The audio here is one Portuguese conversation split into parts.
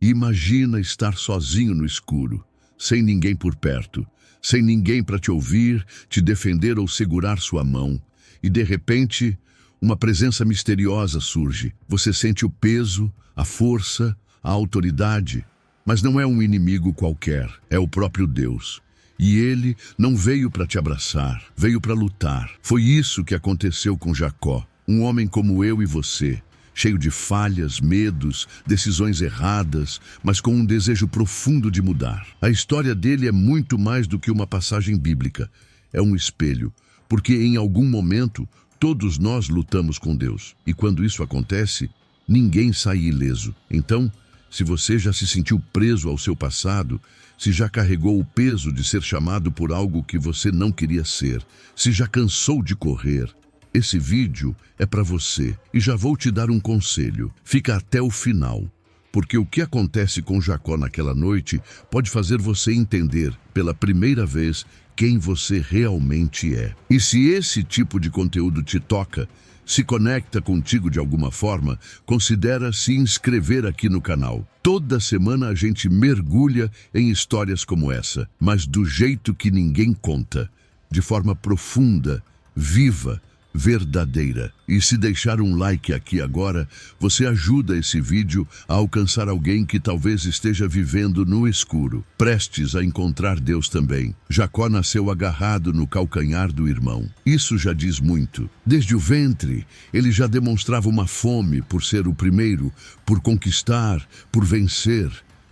Imagina estar sozinho no escuro, sem ninguém por perto, sem ninguém para te ouvir, te defender ou segurar sua mão. E de repente, uma presença misteriosa surge. Você sente o peso, a força, a autoridade. Mas não é um inimigo qualquer, é o próprio Deus. E ele não veio para te abraçar, veio para lutar. Foi isso que aconteceu com Jacó, um homem como eu e você, cheio de falhas, medos, decisões erradas, mas com um desejo profundo de mudar. A história dele é muito mais do que uma passagem bíblica. É um espelho, porque em algum momento todos nós lutamos com Deus. E quando isso acontece, ninguém sai ileso. Então, se você já se sentiu preso ao seu passado, se já carregou o peso de ser chamado por algo que você não queria ser, se já cansou de correr, esse vídeo é para você e já vou te dar um conselho. Fica até o final, porque o que acontece com Jacó naquela noite pode fazer você entender pela primeira vez quem você realmente é. E se esse tipo de conteúdo te toca, se conecta contigo de alguma forma, considera se inscrever aqui no canal. Toda semana a gente mergulha em histórias como essa, mas do jeito que ninguém conta, de forma profunda, viva, verdadeira. E se deixar um like aqui agora, você ajuda esse vídeo a alcançar alguém que talvez esteja vivendo no escuro, prestes a encontrar Deus também. Jacó nasceu agarrado no calcanhar do irmão. Isso já diz muito. Desde o ventre, ele já demonstrava uma fome por ser o primeiro, por conquistar, por vencer.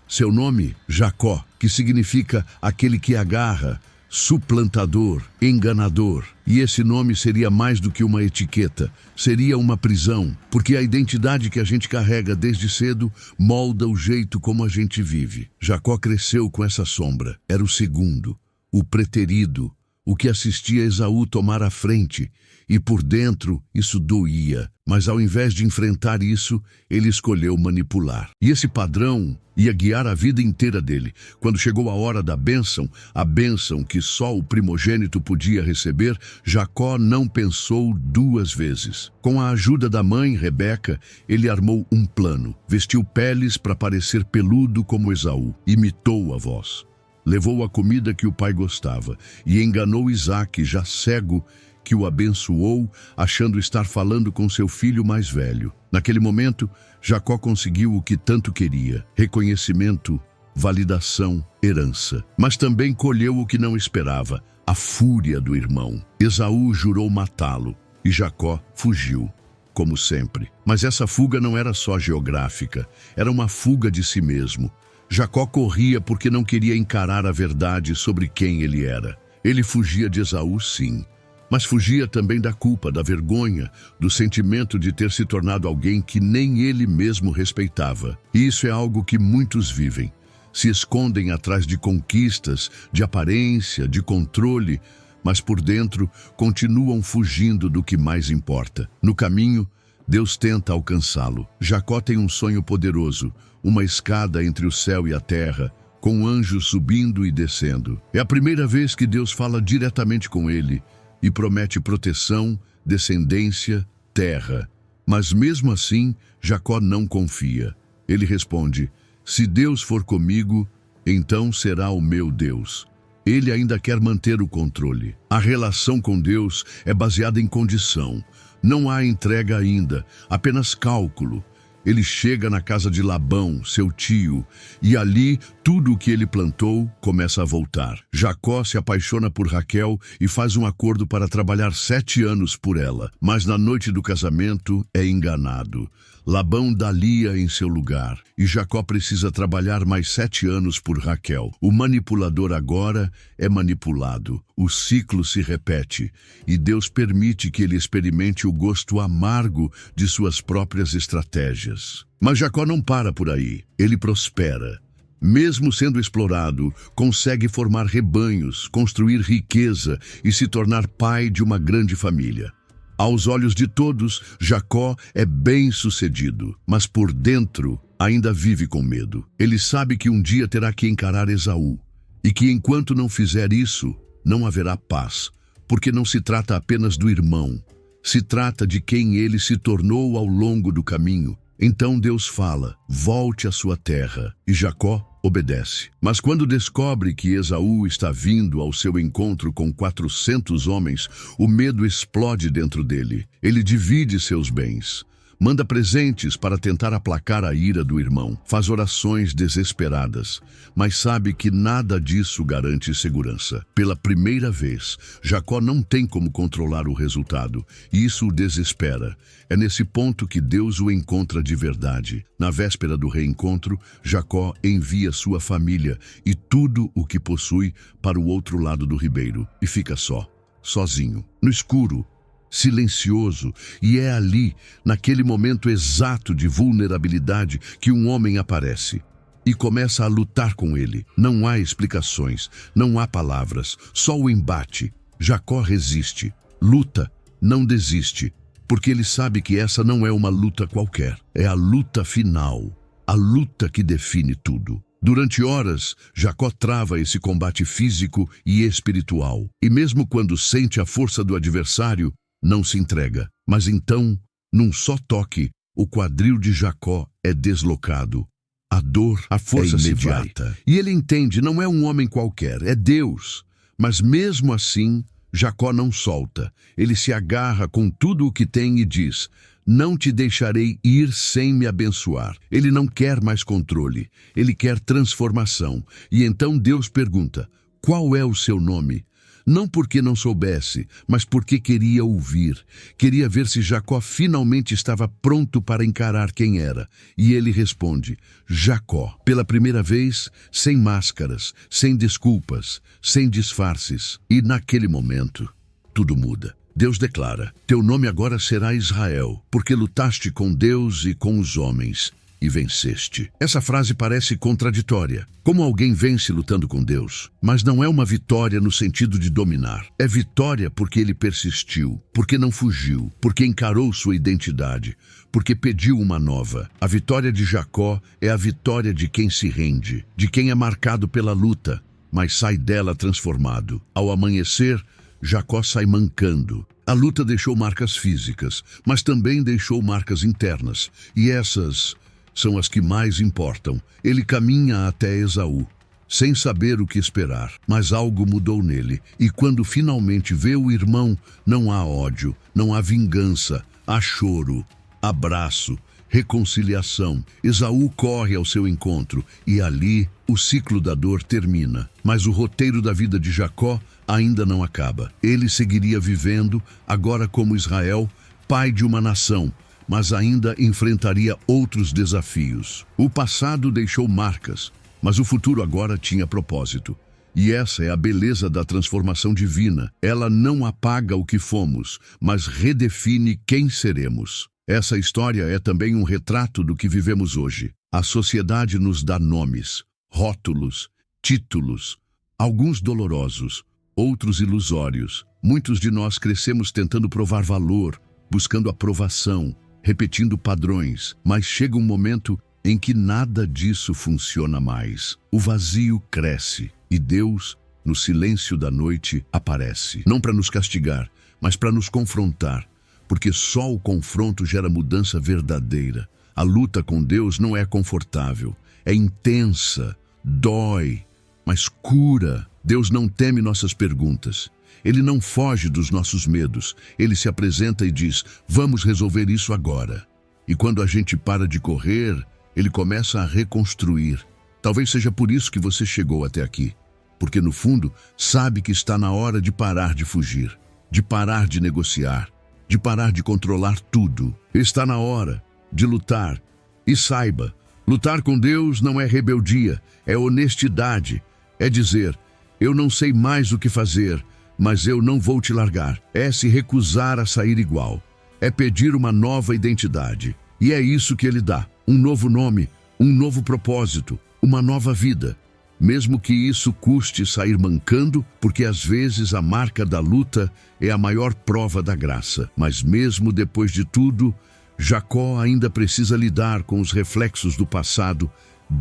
Seu nome, Jacó, que significa aquele que agarra, suplantador, enganador. E esse nome seria mais do que uma etiqueta, seria uma prisão, porque a identidade que a gente carrega desde cedo molda o jeito como a gente vive. Jacó cresceu com essa sombra. Era o segundo, o preterido, o que assistia Esaú tomar a frente, e por dentro isso doía. Mas ao invés de enfrentar isso, ele escolheu manipular. E esse padrão ia guiar a vida inteira dele. Quando chegou a hora da bênção, a bênção que só o primogênito podia receber, Jacó não pensou duas vezes. Com a ajuda da mãe, Rebeca, ele armou um plano. Vestiu peles para parecer peludo como Esaú. Imitou a voz. Levou a comida que o pai gostava e enganou Isaque, já cego, que o abençoou, achando estar falando com seu filho mais velho. Naquele momento, Jacó conseguiu o que tanto queria: reconhecimento, validação, herança. Mas também colheu o que não esperava: a fúria do irmão. Esaú jurou matá-lo e Jacó fugiu, como sempre. Mas essa fuga não era só geográfica, era uma fuga de si mesmo. Jacó corria porque não queria encarar a verdade sobre quem ele era. Ele fugia de Esaú, sim, mas fugia também da culpa, da vergonha, do sentimento de ter se tornado alguém que nem ele mesmo respeitava. E isso é algo que muitos vivem. Se escondem atrás de conquistas, de aparência, de controle, mas por dentro continuam fugindo do que mais importa. No caminho, Deus tenta alcançá-lo. Jacó tem um sonho poderoso, uma escada entre o céu e a terra, com anjos subindo e descendo. É a primeira vez que Deus fala diretamente com ele e promete proteção, descendência, terra. Mas mesmo assim, Jacó não confia. Ele responde: se Deus for comigo, então será o meu Deus. Ele ainda quer manter o controle. A relação com Deus é baseada em condição. Não há entrega ainda, apenas cálculo. Ele chega na casa de Labão, seu tio, e ali tudo o que ele plantou começa a voltar. Jacó se apaixona por Raquel e faz um acordo para trabalhar 7 anos por ela, mas na noite do casamento é enganado. Labão dá Lia em seu lugar, e Jacó precisa trabalhar mais 7 anos por Raquel. O manipulador agora é manipulado. O ciclo se repete, e Deus permite que ele experimente o gosto amargo de suas próprias estratégias. Mas Jacó não para por aí. Ele prospera. Mesmo sendo explorado, consegue formar rebanhos, construir riqueza e se tornar pai de uma grande família. Aos olhos de todos, Jacó é bem-sucedido, mas por dentro ainda vive com medo. Ele sabe que um dia terá que encarar Esaú, e que enquanto não fizer isso, não haverá paz, porque não se trata apenas do irmão, se trata de quem ele se tornou ao longo do caminho. Então Deus fala: volte à sua terra. E Jacó obedece. Mas quando descobre que Esaú está vindo ao seu encontro com 400 homens, o medo explode dentro dele. Ele divide seus bens. Manda presentes para tentar aplacar a ira do irmão. Faz orações desesperadas, mas sabe que nada disso garante segurança. Pela primeira vez, Jacó não tem como controlar o resultado, e isso o desespera. É nesse ponto que Deus o encontra de verdade. Na véspera do reencontro, Jacó envia sua família e tudo o que possui para o outro lado do ribeiro e fica sozinho, no escuro, silencioso, e é ali, naquele momento exato de vulnerabilidade, que um homem aparece e começa a lutar com ele. Não há explicações, não há palavras, só o embate. Jacó resiste, luta, não desiste, porque ele sabe que essa não é uma luta qualquer, é a luta final, a luta que define tudo. Durante horas, Jacó trava esse combate físico e espiritual, e mesmo quando sente a força do adversário, não se entrega. Mas então, num só toque, o quadril de Jacó é deslocado. A dor, a força se vai. E ele entende, não é um homem qualquer, é Deus. Mas mesmo assim, Jacó não solta. Ele se agarra com tudo o que tem e diz: não te deixarei ir sem me abençoar. Ele não quer mais controle, ele quer transformação. E então Deus pergunta: qual é o seu nome? Não porque não soubesse, mas porque queria ouvir. Queria ver se Jacó finalmente estava pronto para encarar quem era. E ele responde: Jacó. Pela primeira vez, sem máscaras, sem desculpas, sem disfarces. E naquele momento, tudo muda. Deus declara: teu nome agora será Israel, porque lutaste com Deus e com os homens e venceste. Essa frase parece contraditória. Como alguém vence lutando com Deus? Mas não é uma vitória no sentido de dominar. É vitória porque ele persistiu, porque não fugiu, porque encarou sua identidade, porque pediu uma nova. A vitória de Jacó é a vitória de quem se rende, de quem é marcado pela luta, mas sai dela transformado. Ao amanhecer, Jacó sai mancando. A luta deixou marcas físicas, mas também deixou marcas internas, e essas são as que mais importam. Ele caminha até Esaú, sem saber o que esperar, mas algo mudou nele, e quando finalmente vê o irmão, não há ódio, não há vingança, há choro, abraço, reconciliação. Esaú corre ao seu encontro, e ali o ciclo da dor termina. Mas o roteiro da vida de Jacó ainda não acaba. Ele seguiria vivendo, agora como Israel, pai de uma nação, mas ainda enfrentaria outros desafios. O passado deixou marcas, mas o futuro agora tinha propósito. E essa é a beleza da transformação divina. Ela não apaga o que fomos, mas redefine quem seremos. Essa história é também um retrato do que vivemos hoje. A sociedade nos dá nomes, rótulos, títulos, alguns dolorosos, outros ilusórios. Muitos de nós crescemos tentando provar valor, buscando aprovação, repetindo padrões, mas chega um momento em que nada disso funciona mais. O vazio cresce e Deus, no silêncio da noite, aparece. Não para nos castigar, mas para nos confrontar, porque só o confronto gera mudança verdadeira. A luta com Deus não é confortável, é intensa, dói, mas cura. Deus não teme nossas perguntas. Ele não foge dos nossos medos. Ele se apresenta e diz: vamos resolver isso agora. E quando a gente para de correr, ele começa a reconstruir. Talvez seja por isso que você chegou até aqui. Porque no fundo, sabe que está na hora de parar de fugir, de parar de negociar, de parar de controlar tudo. Está na hora de lutar. E saiba, lutar com Deus não é rebeldia, é honestidade. É dizer: eu não sei mais o que fazer, mas eu não vou te largar. É se recusar a sair igual. É pedir uma nova identidade. E é isso que ele dá. Um novo nome, um novo propósito, uma nova vida. Mesmo que isso custe sair mancando, porque às vezes a marca da luta é a maior prova da graça. Mas mesmo depois de tudo, Jacó ainda precisa lidar com os reflexos do passado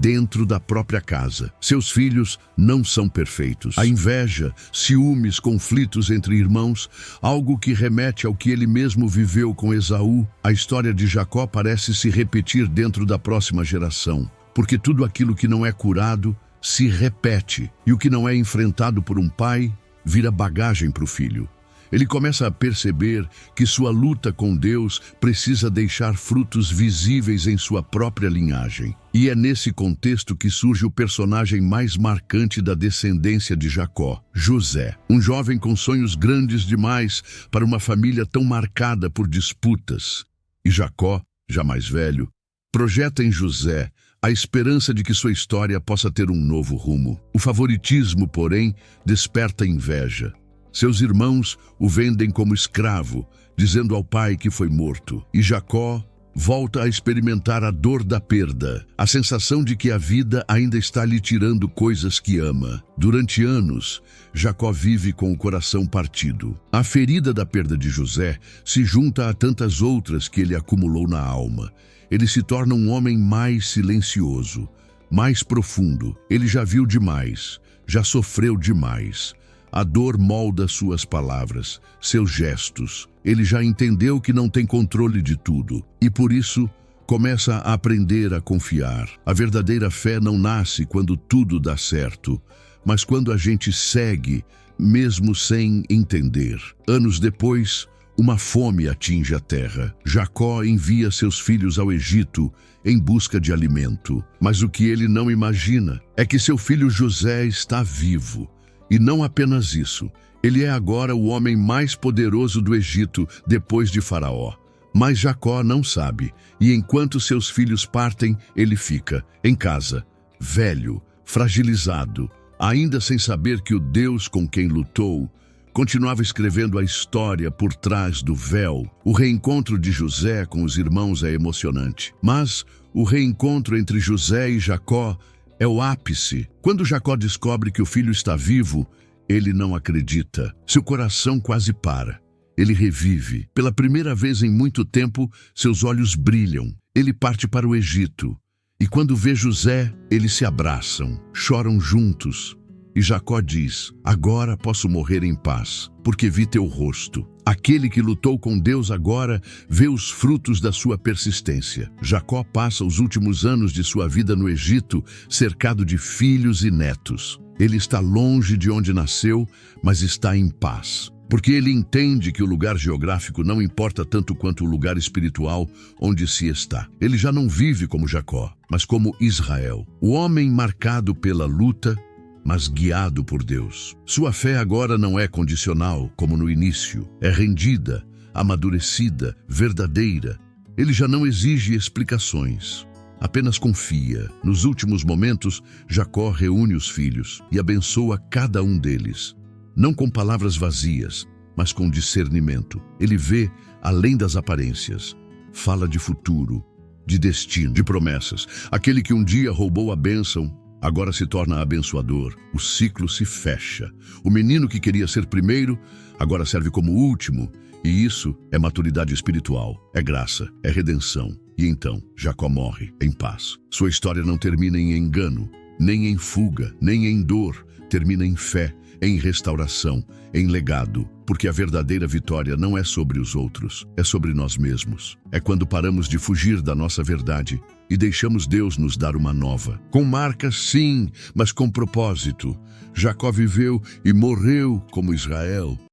dentro da própria casa. Seus filhos não são perfeitos. A inveja, ciúmes, conflitos entre irmãos, algo que remete ao que ele mesmo viveu com Esaú. A história de Jacó parece se repetir dentro da próxima geração, porque tudo aquilo que não é curado se repete, e o que não é enfrentado por um pai vira bagagem para o filho. Ele começa a perceber que sua luta com Deus precisa deixar frutos visíveis em sua própria linhagem. E é nesse contexto que surge o personagem mais marcante da descendência de Jacó, José. Um jovem com sonhos grandes demais para uma família tão marcada por disputas. E Jacó, já mais velho, projeta em José a esperança de que sua história possa ter um novo rumo. O favoritismo, porém, desperta inveja. Seus irmãos o vendem como escravo, dizendo ao pai que foi morto. E Jacó volta a experimentar a dor da perda, a sensação de que a vida ainda está lhe tirando coisas que ama. Durante anos, Jacó vive com o coração partido. A ferida da perda de José se junta a tantas outras que ele acumulou na alma. Ele se torna um homem mais silencioso, mais profundo. Ele já viu demais, já sofreu demais. A dor molda suas palavras, seus gestos. Ele já entendeu que não tem controle de tudo e, por isso, começa a aprender a confiar. A verdadeira fé não nasce quando tudo dá certo, mas quando a gente segue, mesmo sem entender. Anos depois, uma fome atinge a terra. Jacó envia seus filhos ao Egito em busca de alimento. Mas o que ele não imagina é que seu filho José está vivo. E não apenas isso, ele é agora o homem mais poderoso do Egito depois de Faraó. Mas Jacó não sabe, e enquanto seus filhos partem, ele fica em casa, velho, fragilizado, ainda sem saber que o Deus com quem lutou continuava escrevendo a história por trás do véu. O reencontro de José com os irmãos é emocionante, mas o reencontro entre José e Jacó é o ápice. Quando Jacó descobre que o filho está vivo, ele não acredita. Seu coração quase para. Ele revive. Pela primeira vez em muito tempo, seus olhos brilham. Ele parte para o Egito. E quando vê José, eles se abraçam, choram juntos. E Jacó diz: agora posso morrer em paz, porque vi teu rosto. Aquele que lutou com Deus agora vê os frutos da sua persistência. Jacó passa os últimos anos de sua vida no Egito, cercado de filhos e netos. Ele está longe de onde nasceu, mas está em paz. Porque ele entende que o lugar geográfico não importa tanto quanto o lugar espiritual onde se está. Ele já não vive como Jacó, mas como Israel. O homem marcado pela luta, mas guiado por Deus. Sua fé agora não é condicional, como no início. É rendida, amadurecida, verdadeira. Ele já não exige explicações. Apenas confia. Nos últimos momentos, Jacó reúne os filhos e abençoa cada um deles. Não com palavras vazias, mas com discernimento. Ele vê além das aparências. Fala de futuro, de destino, de promessas. Aquele que um dia roubou a bênção, agora se torna abençoador. O ciclo se fecha. O menino que queria ser primeiro, agora serve como último. E isso é maturidade espiritual, é graça, é redenção. E então, Jacó morre em paz. Sua história não termina em engano, nem em fuga, nem em dor. Termina em fé, em restauração, em legado. Porque a verdadeira vitória não é sobre os outros, é sobre nós mesmos. É quando paramos de fugir da nossa verdade e deixamos Deus nos dar uma nova. Com marcas, sim, mas com propósito. Jacó viveu e morreu como Israel.